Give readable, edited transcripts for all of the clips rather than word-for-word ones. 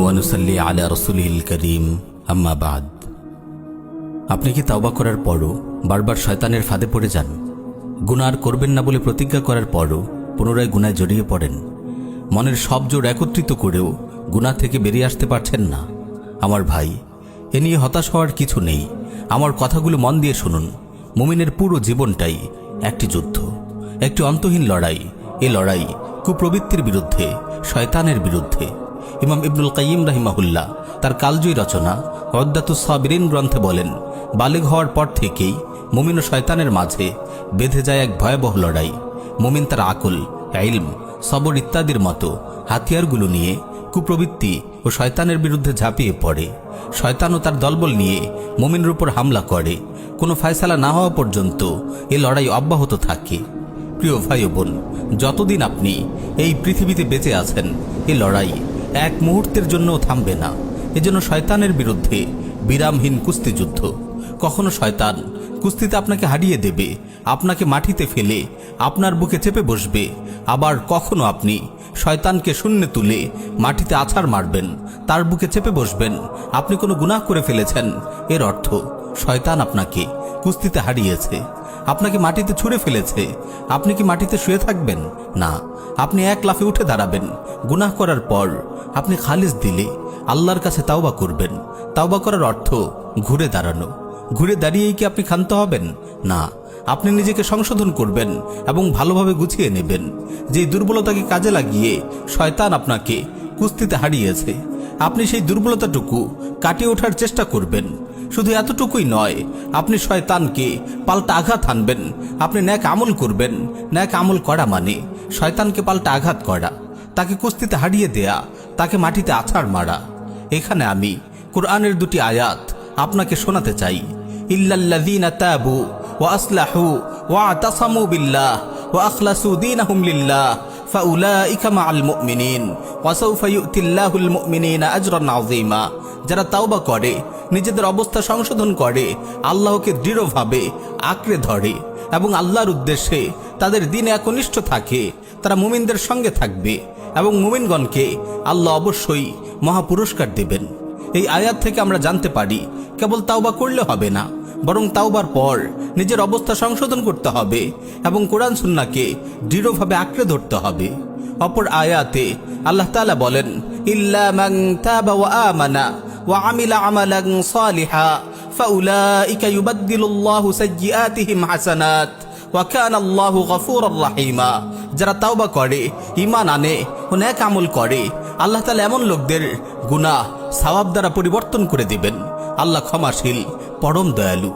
ওয়া নুসাল্লি আলা রাসূলিল কারীম আম্মা বাদ। আপনি কি তাওবা করার পরও বারবার শয়তানের ফাঁদে পড়ে যান? গুনাহ আর করবেন না বলে প্রতিজ্ঞা করার পরও পুনরায় গুনায় জড়িয়ে পড়েন? মনের সব জোর একত্রিত করেও গুনাহ থেকে বেরিয়ে আসতে পারছেন না? আমার ভাই, এ নিয়ে হতাশ হওয়ার কিছু নেই। আমার কথাগুলো মন দিয়ে শুনুন। মুমিনের পুরো জীবনটাই একটি যুদ্ধ, একটি অন্তহীন লড়াই। এ লড়াই কুপ্রবৃত্তির বিরুদ্ধে, শয়তানের বিরুদ্ধে। ইমাম ইবনুল কাইয়িম রাহিমাহুল্লাহ তার কালজয়ী রচনা উদ্দাতুস সাবিরিন গ্রন্থে বলেন, বালেগ হওয়ার পর থেকেই মুমিন ও শয়তানের মাঝে বেঁধে যায় এক ভয়াবহ লড়াই। মুমিন তার আকল, ইলম, সবর ইত্যাদির মতো হাতিয়ারগুলো নিয়ে কুপ্রবৃত্তি ও শয়তানের বিরুদ্ধে ঝাঁপিয়ে পড়ে। শয়তানও তার দলবল নিয়ে মুমিনের উপর হামলা করে। কোনো ফয়সালা না হওয়া পর্যন্ত এ লড়াই অব্যাহত থাকে। প্রিয় ভাই ও বোন, যতদিন আপনি এই পৃথিবীতে বেঁচে আছেন, এ লড়াই এক মুহূর্তের জন্যও থামবে না। এজন্য শয়তানের বিরুদ্ধে বিরামহীন কুস্তিযুদ্ধ। কখনো শয়তান কুস্তিতে আপনাকে হারিয়ে দেবে, আপনাকে মাটিতে ফেলে আপনার বুকে চেপে বসবে। আবার কখনো আপনি শয়তানকে শূন্যে তুলে মাটিতে আছাড় মারবেন, তার বুকে চেপে বসবেন। আপনি কোনো গুনাহ করে ফেলেছেন, এর অর্থ শয়তান আপনাকে কুস্তিতে হারিয়েছে, আপনাকে মাটিতে ছুঁড়ে ফেলেছে। আপনি কি মাটিতে শুয়ে থাকবেন? না, আপনি এক লাফে উঠে দাঁড়াবেন। গুনাহ করার পর আপনি খালিস দিলে আল্লাহর কাছে তাওবা করবেন। তাওবা করার অর্থ ঘুরে দাঁড়ানো। ঘুরে দাঁড়িয়েই কি আপনি ক্ষান্ত হবেন? না, আপনি নিজেকে সংশোধন করবেন এবং ভালোভাবে গুছিয়ে নেবেন। যেই দুর্বলতাকে কাজে লাগিয়ে শয়তান আপনাকে কুস্তিতে হারিয়েছে, আপনি সেই দুর্বলতাটুকু কাটিয়ে ওঠার চেষ্টা করবেন। শুধু এতটুকুই নয়, আপনি শয়তানকে পাল্টা আঘাত হানবেন। আপনি ন্যাক আমল করবেন। ন্যাক আমল করা মানে শয়তানকে পাল্টা আঘাত করা, তাকে কুস্তিতে হারিয়ে দেয়া, তাকে মাটিতে আছাড় মারা। এখানে আমি কোরআনের দুটি আয়াত আপনাকে শোনাতে চাই। ইল্লাল্লাযীনা তাবু ওয়া আসলাহু ওয়া আতাসামু বিল্লাহ ওয়া আখলাসু দীনাহুম লিল্লাহ ফাউলাইকা মাআল মুমিনিন ওয়া সাউফা ইউতিল্লাহুল মুমিনিনা আজরান আযীমা। যারা তাওবা করে, নিজেদের অবস্থা সংশোধন করে, আল্লাহকে দৃঢ়ভাবে আঁকড়ে ধরে এবং আল্লাহর উদ্দেশ্যে তাদের দিনে একনিষ্ঠ থাকে, তারা মুমিনদের সঙ্গে থাকবে এবং মুমিনগণকে আল্লাহ অবশ্যই মহা পুরস্কার দেবেন। এই আয়াত থেকে আমরা জানতে পারি, কেবল তাওবা করলে হবে না, বরং তাওবার পর নিজের অবস্থা সংশোধন করতে হবে এবং কোরআন সুন্নাহকে দৃঢ়ভাবে আঁকড়ে ধরতে হবে। অপর আয়াতে আল্লাহ তাআলা বলেন, ইল্লা মান তাবা ওয়া আমানা ওয়া আমিলা আমালান সালিহা ফাউলাইকা ইউবাদদিলুল্লাহু সাইয়্যাতিহিম হাসানাত ওয়া কানা আল্লাহু গফুরুর রাহিমা। যারা তাওবা করে, ঈমান আনে ও নেক আমল করে, আল্লাহ তাআলা এমন লোকদের গুনাহ সওয়াব দ্বারা পরিবর্তন করে দিবেন। আল্লাহ ক্ষমাশীল, পরম দয়ালু।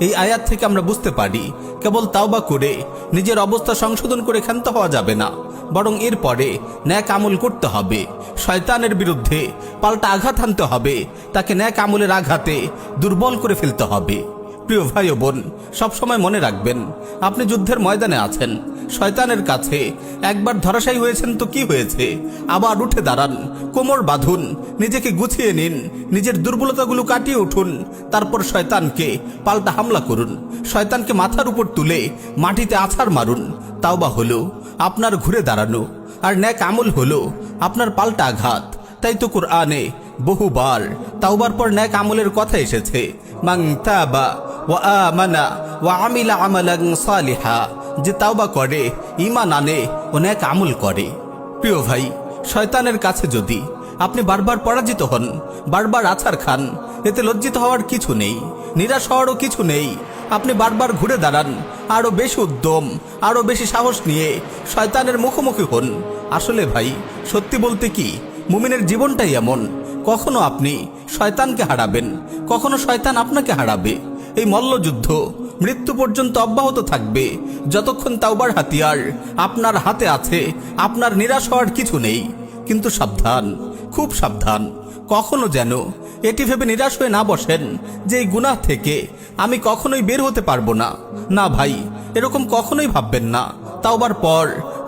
এই আয়াত থেকে আমরা বুঝতে পারি, কেবল তাওবা করে নিজের অবস্থা সংশোধন করে ক্ষান্ত হওয়া যাবে না, বরং এরপরে ন্যাক আমল করতে হবে। শয়তানের বিরুদ্ধে পাল্টা আঘাত হানতে হবে, তাকে ন্যাক আমলের আঘাতে দুর্বল করে ফেলতে হবে। প্রিয় ভাই ও বোন, সবসময় মনে রাখবেন, আপনি যুদ্ধের ময়দানে আছেন। শয়তানের কাছে একবার ধরাশায়ী হয়েছেন তো কি হয়েছে, আবার উঠে দাঁড়ান, কোমর বাঁধুন, নিজেকে গুছিয়ে নিন, নিজের দুর্বলতাগুলো কাটিয়ে উঠুন। তারপর শয়তানকে পাল্টা হামলা করুন, শয়তানকে মাথার উপর তুলে মাটিতে আছাড় মারুন। তাওবা হলো আপনার ঘুরে দাঁড়ানো, আর নেক আমল হলো আপনার পাল্টা আঘাত। তাই তো কোরআনে বহুবার তাওবার পর নেক আমলের কথা এসেছে। মান তাবা ওয়া আমানা ওয়া আমিলা আমালান সালিহা। যে তাওবা করে, ঈমান আনে ও নেক আমল করে। প্রিয় ভাই, শয়তানের কাছে যদি আপনি বারবার পরাজিত হন, বারবার আছাড় খান, এতে লজ্জিত হওয়ার কিছু নেই, নিরাশ হওয়ারও কিছু নেই। আপনি বারবার ঘুরে দাঁড়ান, আরো বেশি উদ্যম, আরো বেশি সাহস নিয়ে শয়তানের মুখোমুখি হন। আসলে ভাই, সত্যি বলতে কি, মুমিনের জীবনটাই এমন। কখনো আপনি শয়তানকে হারাবেন, কখনো শয়তান আপনাকে হারাবে। এই মল্লযুদ্ধ মৃত্যু পর্যন্ত অব্যাহত থাকবে। যতক্ষণ তাওবার হাতিয়ার আপনার হাতে আছে, আপনার নিরাশ হওয়ার কিছু নেই। কিন্তু সাবধান, খুব সাবধান, কখনো যেন এটি ভেবে নিরাশ হয়ে না বসেন যে এই গুনাহ থেকে আমি কখনোই বের হতে পারবো না। না ভাই, এরকম কখনোই ভাববেন না। তাওবার পর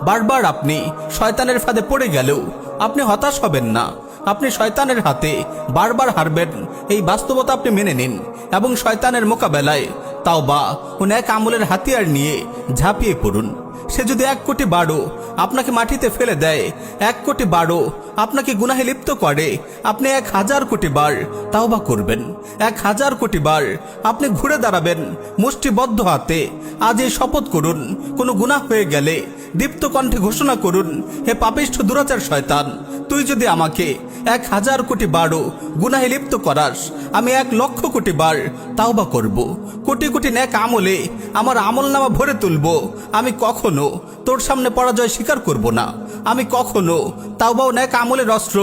বারবার আপনি শয়তানের ফাঁদে পড়ে গেলেও আপনি হতাশ হবেন না। আপনি শয়তানের হাতে বারবার হারবেন, এই বাস্তবতা আপনি মেনে নিন এবং শয়তানের মোকাবেলায় তাওবা ও নেক আমলের হাতিয়ার নিয়ে ঝাঁপিয়ে পড়ুন। সে যদি 1 কোটি বারও আপনাকে মাটিতে ফেলে দেয়, 1 কোটি বারও আপনাকে গুনাহে লিপ্ত করে, আপনি 1000 কোটি বার তাওবা করবেন, 1000 কোটি বার আপনি ঘুরে দাঁড়াবেন মুষ্টিবদ্ধ হাতে। আজ এই শপথ করুন, কোনো গুনাহ হয়ে গেলে দীপ্ত কণ্ঠে ঘোষণা করুন, হে পাপিষ্ঠ দুরাচার শয়তান, তুই যদি আমাকে 1000 কোটি বারও গুনাহে লিপ্ত করাস, আমি 1,00,000 কোটি বার তাওবা করব। কোটি কোটি নেক আমলে আমার আমলনামা ভরে তুলব। আমি কখনো তোর সামনে পরাজয় স্বীকার করব না। আমি কখনো তাওবা ও নেক আমলের অস্ত্র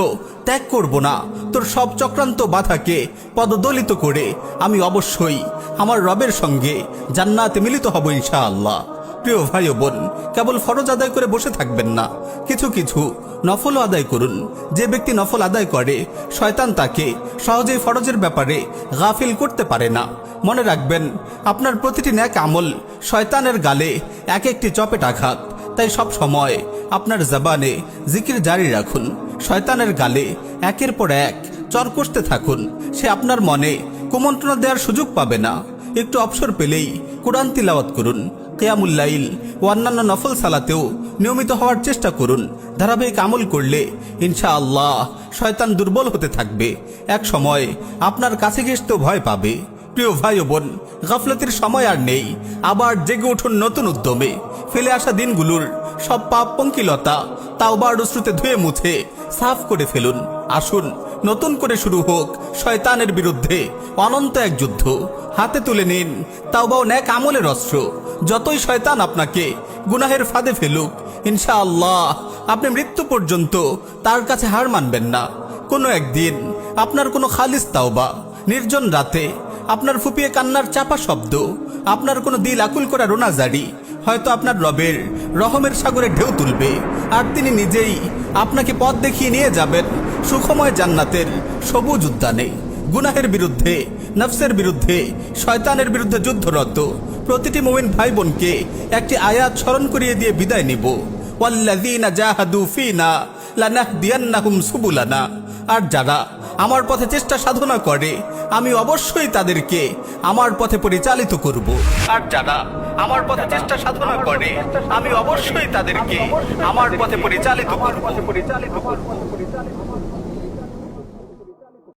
ত্যাগ করব না। তোর সব চক্রান্ত বাধাকে পদদলিত করে আমি অবশ্যই আমার রবের সঙ্গে জান্নাতে মিলিত হব ইনশাআল্লাহ। প্রিয় ভাই ও বোন, কেবল ফরজ আদায় করে বসে থাকবেন না, কিছু কিছু নফলও আদায় করুন। যে ব্যক্তি নফল আদায় করে, শয়তান তাকে সহজেই ফরজের ব্যাপারে গাফিল করতে পারে না। মনে রাখবেন, আপনার প্রতিটি নেক আমল শয়তানের গালে এক একটি চপেট আঘাত। তাই সব সময় আপনার জবানে জিকির জারি রাখুন, শয়তানের গালে একের পর এক চর কষতে থাকুন। সে আপনার মনে কুমন্ত্রণা দেওয়ার সুযোগ পাবে না। একটু অবসর পেলেই কুরআন তিলাওয়াত করুন, কিয়ামুল লাইল ও অন্যান্য নফল সালাতেও নিয়মিত হওয়ার চেষ্টা করুন। ধারাবাহিক আমল করলে ইনশাআল্লাহ শয়তান দুর্বল হতে থাকবে, এক সময় আপনার কাছে ঘেঁষতেও ভয় পাবে। প্রিয় ভাই ও বোন, গাফলতির সময় আর নেই। আবার জেগে উঠুন নতুন উদ্যমে। ফেলে আসা দিনগুলোর সব পাপ পঙ্কিলতা তাওবার অশ্রুতে ধুয়ে মুছে সাফ করে ফেলুন। আসুন নতুন করে শুরু হোক শয়তানের বিরুদ্ধে অনন্ত এক যুদ্ধ। হাতে তুলে নিন তাওবা ও নেক আমলের অস্ত্র। যতই শয়তান আপনাকে গুনাহের ফাঁদে ফেলুক, ইনশাআল্লাহ আপনি মৃত্যু পর্যন্ত তার কাছে হার মানবেন না। কোনো একদিন আপনার কোনো খালিস তাওবা, নির্জন রাতে আপনার ফুপিয়ে কান্নার চাপা শব্দ, আপনার কোনো দিল আকুল করা রোনাজারি হয়তো আপনার রবের রহমের সাগরে ঢেউ তুলবে। আর তিনি নিজেই আপনাকে পথ দেখিয়ে নিয়ে যাবেন সুখময় জান্নাতের সবুজ উদ্যানে। গুনাহের বিরুদ্ধে, নফসের বিরুদ্ধে, শয়তানের বিরুদ্ধে যুদ্ধরত প্রতিটি মুমিন ভাই বোনকে একটি আয়াত স্মরণ করিয়ে দিয়ে বিদায় নিব। ওয়াল্লাযীনা জাহাদু ফীনা লানাহদিয়ান্নাহুম সুবুলানা। আর যারা আমার পথে চেষ্টা সাধনা করে, আমি অবশ্যই তাদেরকে আমার পথে পরিচালিত করব। আর যারা আমার পথে চেষ্টা সাধনা করে, আমি অবশ্যই তাদেরকে আমার পথে পরিচালিত করব।